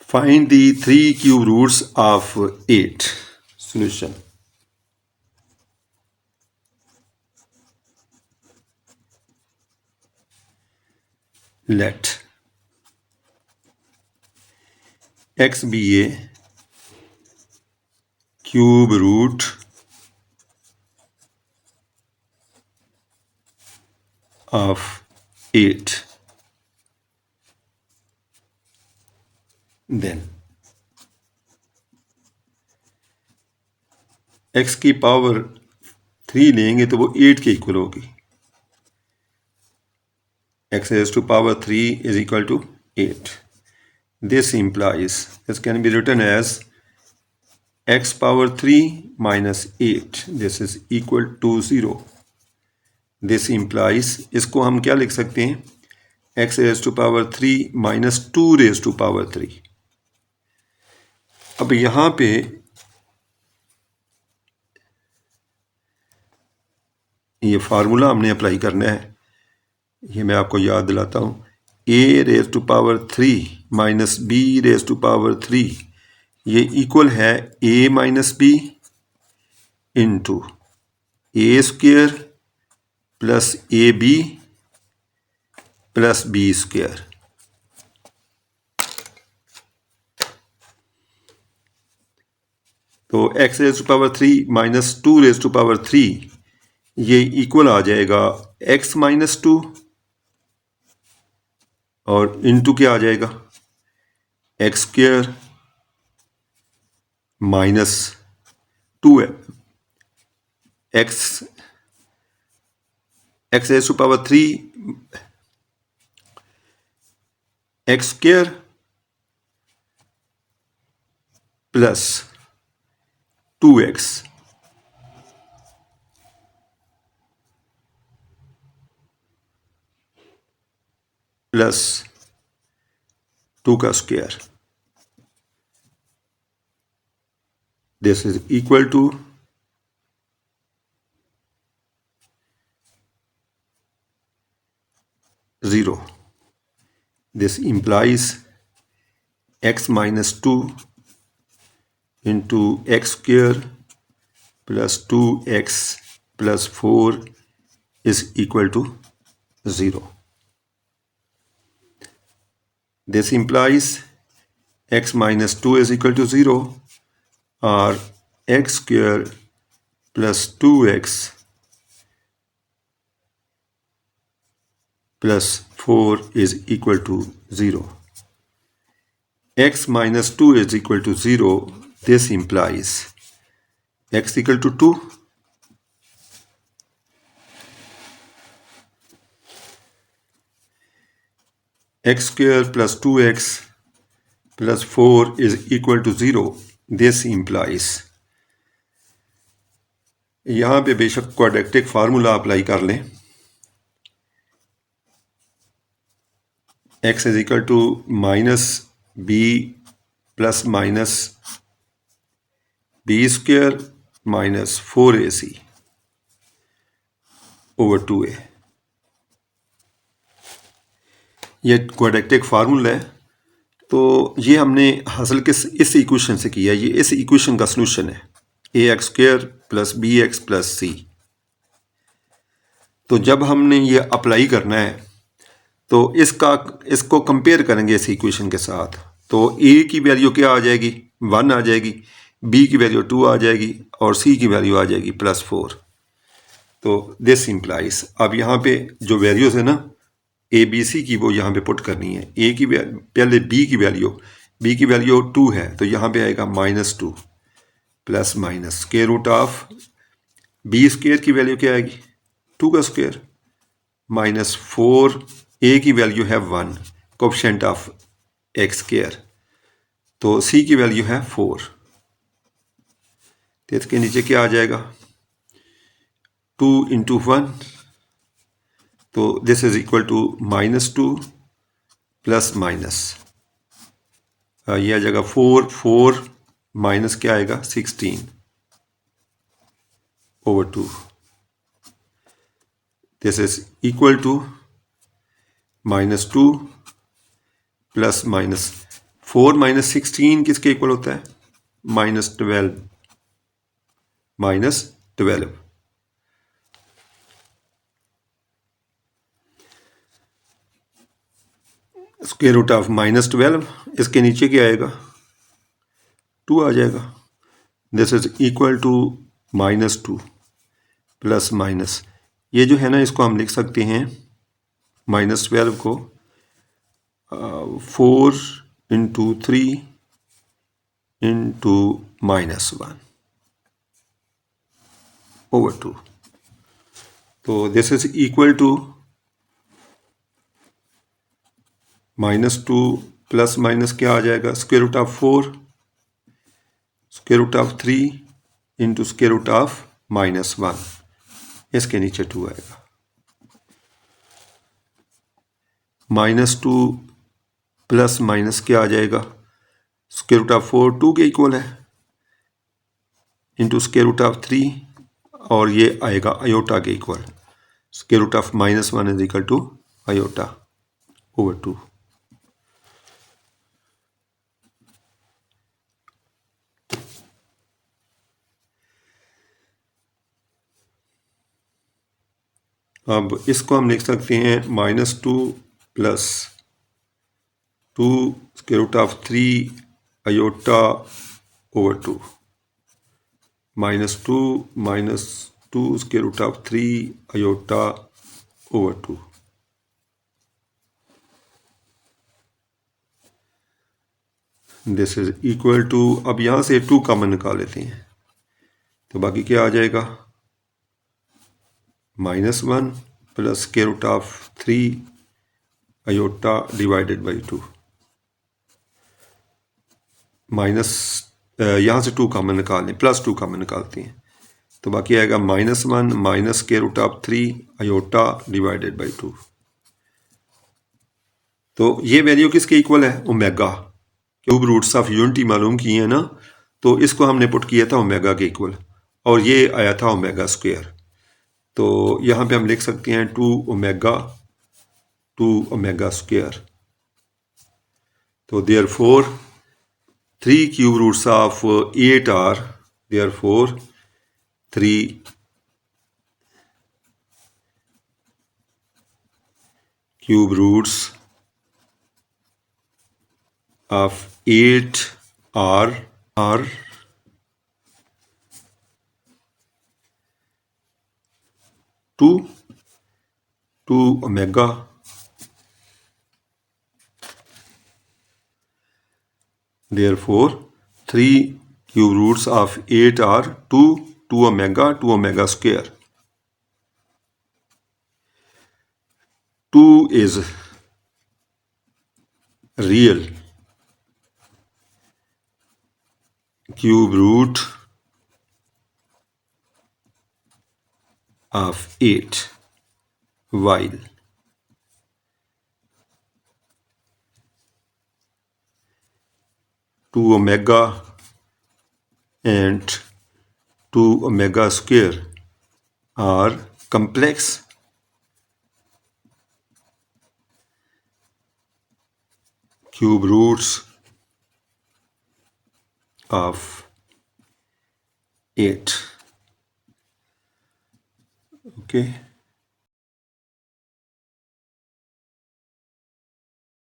Find the 3 cube roots of 8. Solution. Let x be a cube root of 8. Then x की power 3 लेंगे तो वो 8 के equal होगी. x raised to power 3 is equal to 8. This implies, this can be written as x power 3 minus 8. This is equal to 0. This implies, इसको हम क्या लिख सकते हैं? x raised to power 3 minus 2 raised to power 3. अब यहाँ पे ये फार्मूला हमने अप्लाई करना है. ये मैं आपको याद दिलाता हूँ. a raise to power 3 minus b raise to power 3 ये इक्वल है a minus B into A square plus A B plus B square. तो x raise to power 3 minus 2 raise to power 3 ये इक्वल आ जाएगा x minus 2 और into क्या आ जाएगा X square minus 2 X raise to power 3 X square plus 2x plus 2 का square. This is equal to 0. This implies x minus 2 into x square plus 2x plus 4 is equal to 0. This implies x minus 2 is equal to 0 or x square plus 2x plus 4 is equal to 0. X minus 2 is equal to 0. This implies x equal to 2. X square plus 2x plus 4 is equal to 0. This implies, यहाँ पे बेशक quadratic formula apply कर लें. x is equal to minus b plus minus b square minus 4ac over 2a. ये quadratic formula है. तो ये हमने हासिल किस इस इक्वेशन से किया. ये इस इक्वेशन का सॉल्यूशन है ax square plus bx plus c. तो जब हमने ये अप्लाई करना है तो इसको कंपेयर करेंगे इस इक्वेशन के साथ. तो a की वैल्यू क्या आ जाएगी 1 आ जाएगी, b की वैल्यू 2 आ जाएगी और c की वैल्यू आ जाएगी प्लस 4. तो दिस इम्प्लाइज, अब यहाँ पे जो वैल्यूज है ना ए बी सी की वो यहाँ पे पुट करनी है. ए की पहले बी की वैल्यू 2 है तो यहाँ पे आएगा minus 2 plus minus square root of B square की वैल्यू क्या आएगी 2 का स्क्वायर माइनस 4. ए की वैल्यू है 1 कोएफिशिएंट ऑफ एक्स स्क्वायर. तो सी की वैल्यू है 4. तो इसके नीचे क्या आ जाएगा 2 इंटू 1. तो this is equal to minus 2 plus minus ये आ जाएगा 4 माइनस क्या आएगा 16 over 2. This is equal to minus 2 plus minus 4 minus 16 किसके इक्वल होता है? -12 -12। स्क्वायर रूट ऑफ -12, इसके नीचे क्या आएगा? 2 आ जाएगा। This is equal to -2 plus minus, ये जो है ना इसको हम लिख सकते हैं -12 को 4 इंटू 3 इंटू -1 ओवर 2। तो this is equal to -2 plus minus क्या आ जाएगा? Square root of 4 square root of 3 into square root of -1, इसके नीचे 2 आएगा। -2 प्लस माइनस क्या आ जाएगा? स्क्वायर रूट ऑफ 4 2 के इक्वल है इंटू स्क्वायर रूट ऑफ 3, और ये आएगा आयोटा के equal. Square root of -1 is equal to iota over 2। अब इसको हम लिख सकते हैं -2 plus 2 square root of 3 iota over 2, -2 -2 square root of 3 iota over 2। This is equal to, अब यहां से 2 कॉमन निकाल लेते हैं तो बाकी क्या आ जाएगा? -1 plus square root of 3 iota divided by 2, minus यहाँ से 2 कॉमन निकाल लें, +2 कॉमन निकालते हैं तो बाकी आएगा -1 minus square root of 3 iota divided by 2। तो ये वैल्यू किसके इक्वल है? Omega. Cube roots of unity मालूम किए हैं ना, तो इसको हमने पुट किया था ओमेगा के इक्वल, और ये आया था ओमेगा स्क्वायर। तो यहाँ पे हम लिख सकते हैं 2 ओमेगा स्क्वायर। तो therefore 3 cube roots of 8 are, therefore 3 cube roots of 8 are 2 omega therefore 3 cube roots of 8 are 2 omega square. 2 is real cube root of 8 while 2 omega and 2 omega square are complex cube roots of 8. Okay.